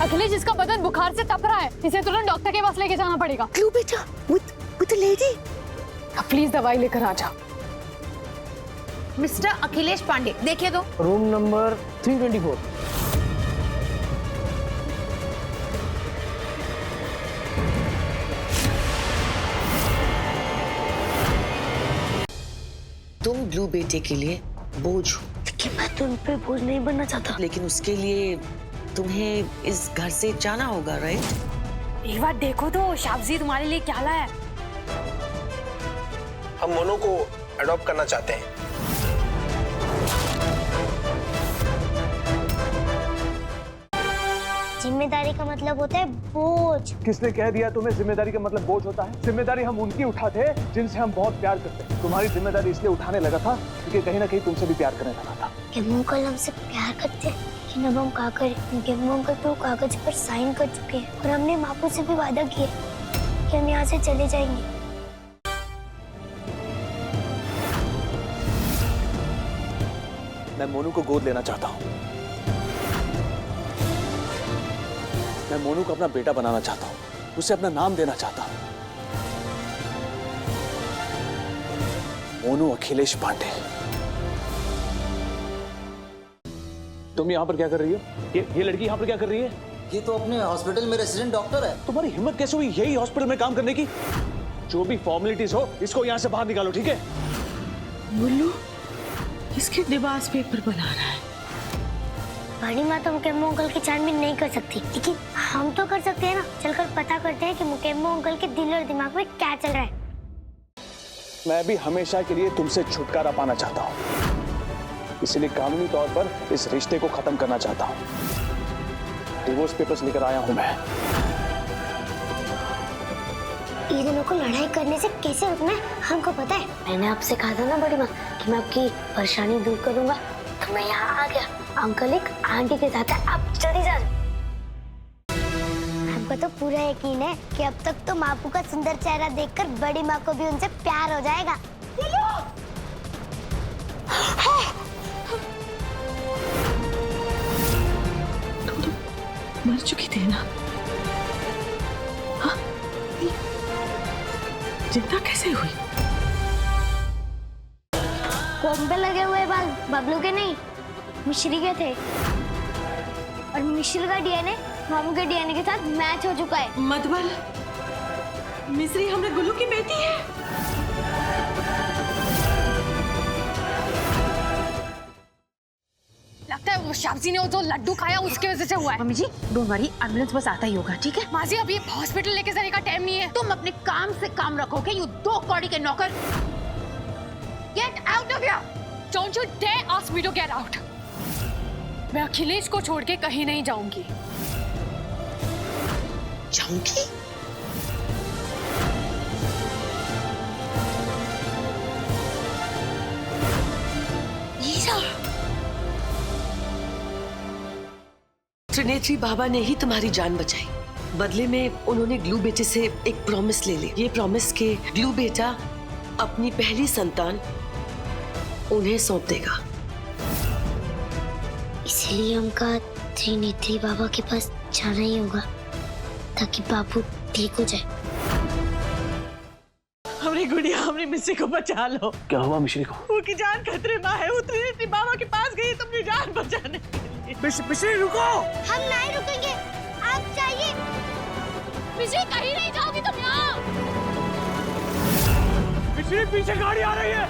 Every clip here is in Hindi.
अखिलेश, इसका बदन बुखार से तप रहा है, इसे तुरंत डॉक्टर के पास लेके जाना पड़ेगा। क्यों बेटा? with the lady? प्लीज दवाई लेकर आ जा। मिस्टर अखिलेश पांडे, देखिए तो। Room number 324। तुम ब्लू बेटे के लिए बोझ हो, लेकिन मैं तुम पे बोझ नहीं बनना चाहता। लेकिन उसके लिए तुम्हें इस घर से जाना होगा, राइट? एक बार देखो तो शाबजी तुम्हारे लिए क्या लाया है। हम मोनू को अडॉप्ट करना चाहते हैं। जिम्मेदारी का मतलब होता है बोझ। किसने कह दिया तुम्हें जिम्मेदारी का मतलब बोझ होता है? जिम्मेदारी हम उनकी उठाते हैं जिनसे हम बहुत प्यार करते हैं। तुम्हारी जिम्मेदारी इसलिए उठाने लगा था क्योंकि कहीं ना कहीं तुमसे भी प्यार करने लगा था। गेमू अंकल हमसे प्यार करते हैं, लेकिन अब हम क्या करें? गेमू अंकल तो कागज पर साइन कर चुके हैं और हमने मापू से भी वादा किया कि हम यहाँ से चले जाएंगे। मैं मोनू को गोद लेना चाहता हूँ। मैं मोनू को अपना बेटा बनाना चाहता हूँ, उसे अपना नाम देना चाहता हूँ। मोनू अखिलेश पांडे। तुम यहाँ पर क्या कर रही हो? ये लड़की यहाँ पर क्या कर रही है? ये तो अपने हॉस्पिटल में रेसिडेंट डॉक्टर है। तुम्हारी हिम्मत कैसे हुई यही हॉस्पिटल में काम करने की? जो भी फॉर्मेलिटीज हो, इसको यहाँ से बाहर निकालो, ठीक है? बुल्लू इसके दिमाग पेपर बना रहा है। बड़ी माँ तो मुकेम्बो अंकल की छानबीन नहीं कर सकती, लेकिन हम तो कर सकते हैं ना। चलकर पता करते हैं कि मुकेम्बो अंकल के दिल और दिमाग में क्या चल रहा है। मैं भी हमेशा के लिए तुमसे छुटकारा पाना चाहता हूँ, इसलिए कानूनी तौर पर इस रिश्ते को खत्म करना चाहता हूँ। डिवोर्स पेपर्स लेकर आया हूँ मैं। ये दोनों को लड़ाई करने से कैसे रोकना है हमको पता है। मैंने आपसे कहा था ना बड़ी माँ कि मैं आपकी परेशानी दूर करूंगा, तो मैं यहाँ आ गया। अंकल एक आंटी के साथ है, आप जल्दी जा जाओ। हमको तो पूरा यकीन है कि अब तक तो मापू का सुंदर चेहरा देखकर बड़ी माँ को भी उनसे प्यार हो जाएगा। मर चुकी थी ना? हाँ? जिंदा कैसे हुई? कोम पे लगे हुए बाल बबलू के नहीं, मिश्री के थे। और मिश्री का डीएनए मामू के डीएनए के साथ मैच हो चुका है। मतबल मिश्री हमने गुल्लू की बेटी है। लगता है वो शाबजी ने वो जो लड्डू खाया उसकी वजह से हुआ है। Mummy ji don't worry, ambulance बस आता ही होगा, ठीक है? माजी, अभी हॉस्पिटल लेके जाने का टाइम नहीं है। तुम अपने काम से काम रखोगे, यू दो कौड़ी के नौकर। Get out of here. Don't you dare ask me to get out. मैं अखिलेश को छोड़ के कहीं नहीं जाऊंगी। जाऊंगी? त्रिनेत्री बाबा ने ही तुम्हारी जान बचाई। बदले में उन्होंने ग्लू बेटे से एक प्रॉमिस ले ली। ये प्रॉमिस के ग्लू बेटा अपनी पहली संतान उन्हें सौंप देगा। इसलिए हमका त्रिनेत्री बाबा के पास जाना ही होगा ताकि बाबू ठीक हो जाए। हमारी गुड़िया, हमारी मिस्सी को बचा लो। क्या हुआ मिश्री को? वो की जान खतरे में है। वो त्रिनेत्री बाबा के पास गई तो अपनी जान बचाने के लिए। मिश्री रुको। हम नहीं रुकेंगे, आप जाइए। मिश्री, कहीं नहीं जाओगी तुम यहाँ। मिश्री, पीछे गाड़ी आ रही है।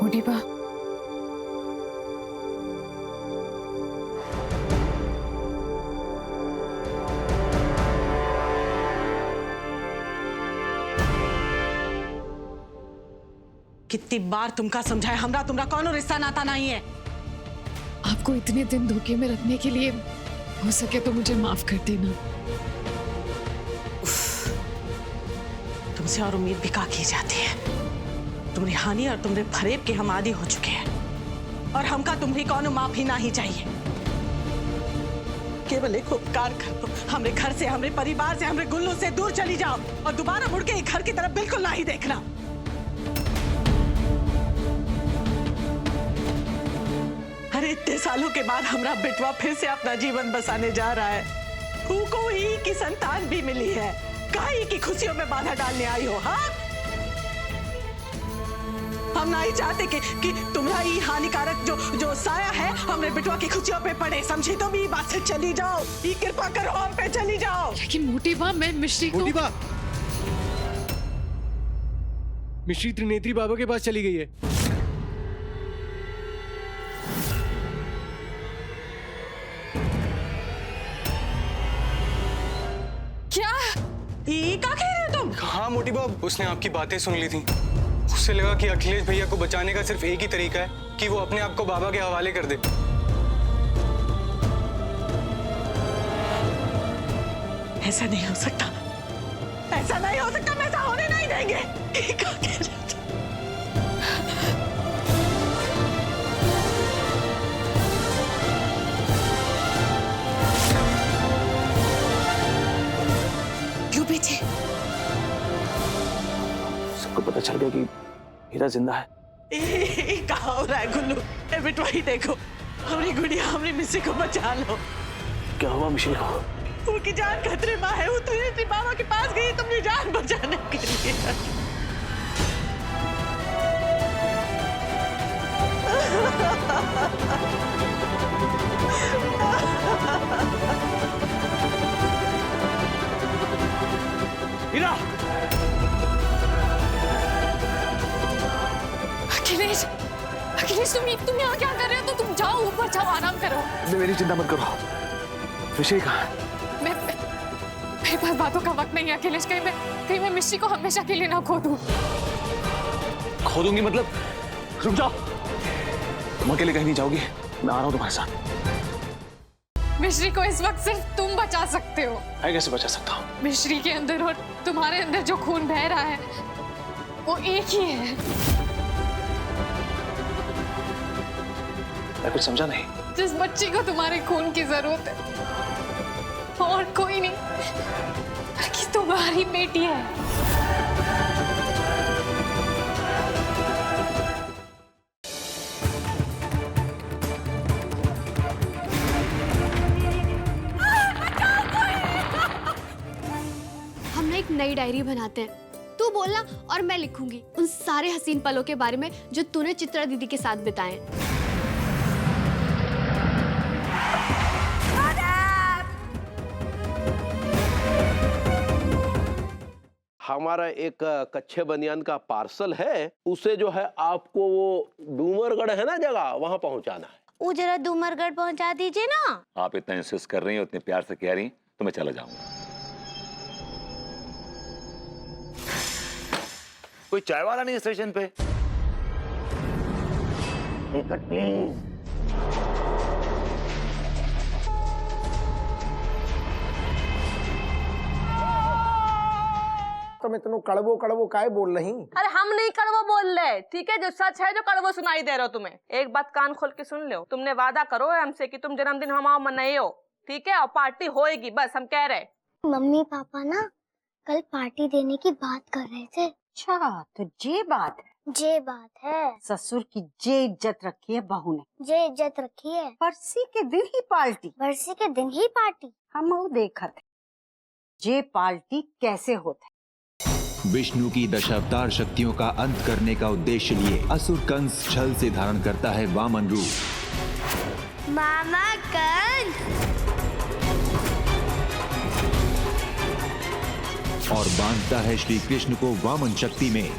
बुढ़ीबा, कितनी बार तुमका समझाया, हमरा तुमरा कौनो रिश्ता नाता नहीं है। आपको इतने दिन धोखे में रखने के लिए हो सके तो मुझे माफ कर देना। तुमसे और उम्मीद भी का की जाती है। तुम्हारी हानि और तुम्हारे फरेब के हम आदी हो चुके हैं और हमका तुम्हारी कौन माफी ना ही चाहिए। केवल एक उपकार करो, हमरे घर से, हमरे परिवार से, हमरे गुल्लू से दूर चली जाओ और दोबारा मुड़ के घर की तरफ बिल्कुल ना ही देखना। अरे इतने सालों के बाद हमारा बेटवा फिर से अपना जीवन बसाने जा रहा है। को ही की संतान भी मिली है, काहे की खुशियों में बाधा डालने आई हो? हाँ, हम नहीं चाहते कि तुम्हारा ये हानिकारक जो साया है हमरे बेटवा की खुशियों पे पड़े। समझी? तुम ये बात से चली जाओ, ये कृपा करो हम पे चली जाओ। लेकिन मोटी बा, मैं मिश्री को मिश्री त्रिनेत्री बाबा के पास चली गई है। क्या ये क्या कह रहे हो तुम? हाँ मोटी बाब, उसने आपकी बातें सुन ली थी। उससे लगा कि अखिलेश भैया को बचाने का सिर्फ एक ही तरीका है कि वो अपने आप को बाबा के हवाले कर दे। ऐसा नहीं हो सकता, ऐसा नहीं हो सकता, हम ऐसा होने नहीं देंगे। क्या कह रहे हो तुम? क्यों बेटे? सबको पता चल गया कि हीरा जिंदा है। कहाँ हो रहा है गुल्लू? ए बेटवा ही देखो, हमारी गुड़िया, हमारी मिस्सी को बचा लो। क्या हुआ मिश्री को? उनकी जान खतरे में है, वो त्रिनेत्री बाबा के पास गई तुमने जान बचाने के लिए। हीरा! अखिलेश, अखिलेश तुम यहाँ क्या कर रहे हो? तो तुम जाओ ऊपर, जाओ आराम करो। मेरी चिंता मत करो। मिश्री कहाँ है? मेरे पास बातों का वक्त नहीं है अखिलेश। कहीं मैं मिश्री को हमेशा के लिए ना खो दूं। खो दूंगी मतलब? रुक जाओ, तुम अकेले कहीं नहीं जाओगी, मैं आ रहा हूँ तुम्हारे साथ। मिश्री को इस वक्त सिर्फ तुम बचा सकते हो। मैं कैसे बचा सकता हूँ? मिश्री के अंदर और तुम्हारे अंदर जो खून बह रहा है वो एक ही है। मैं कुछ समझा नहीं। जिस बच्ची को तुम्हारे खून की जरूरत है और कोई नहीं, बल्कि तुम्हारी बेटी है। हम ना एक नई डायरी बनाते हैं, तू बोलना और मैं लिखूंगी उन सारे हसीन पलों के बारे में जो तूने चित्रा दीदी के साथ बिताए। हमारा एक कच्चे बनियान का पार्सल है, उसे जो है आपको वो डूमरगढ़ है ना जगह, वहां पहुंचाना है। वो जरा डूमरगढ़ पहुंचा दीजिए ना। आप इतना इंसिस्ट कर रही हैं, उतने प्यार से कह रही हैं, तो मैं चला जाऊंगा। कोई चाय वाला नहीं स्टेशन पे? तुम इतना कड़वो कड़वो काहे बोल रही? अरे हम नहीं कड़वो बोल रहे, ठीक है? जो सच है जो कड़वो सुनाई दे रहे हो तुम्हें। एक बात कान खोल के सुन लो, तुमने वादा करो हमसे कि तुम जन्मदिन हमारा मनाइयो, ठीक है? और पार्टी होएगी, बस हम कह रहे। मम्मी पापा ना कल पार्टी देने की बात कर रहे थे। अच्छा, तो ये बात है? जे बात है। ससुर की जे इज्जत रखी है बहू ने। जे इज्जत रखी है। बरसी के दिन ही पार्टी। बरसी के दिन ही पार्टी। हम वो देखा थे जे पार्टी कैसे होता है। विष्णु की दशावतार शक्तियों का अंत करने का उद्देश्य लिए असुर कंस छल से धारण करता है वामन रूप। मामा कंस। और बांधता है श्री कृष्ण को वामन शक्ति में।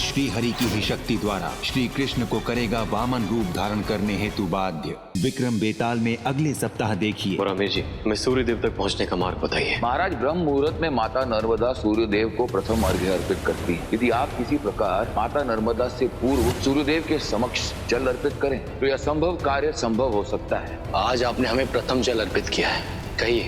श्री हरि की ही शक्ति द्वारा श्री कृष्ण को करेगा वामन रूप धारण करने हेतु बाध्य। विक्रम बेताल में अगले सप्ताह देखिए। और आमिर जी, हमें सूर्य देव तक पहुंचने का मार्ग बताइए। महाराज, ब्रह्म मुहूर्त में माता नर्मदा सूर्यदेव को प्रथम अर्घ्य अर्पित करती है। यदि आप किसी प्रकार माता नर्मदा से पूर्व सूर्यदेव के समक्ष जल अर्पित करें तो यह असंभव कार्य संभव हो सकता है। आज आपने हमें प्रथम जल अर्पित किया है, कहिए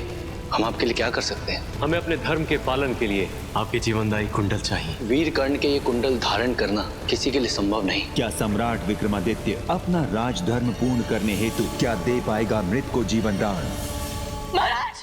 हम आपके लिए क्या कर सकते हैं? हमें अपने धर्म के पालन के लिए आपके जीवनदायी कुंडल चाहिए। वीर कर्ण के ये कुंडल धारण करना किसी के लिए संभव नहीं। क्या सम्राट विक्रमादित्य अपना राजधर्म पूर्ण करने हेतु क्या दे पाएगा मृत को जीवन दान? महाराज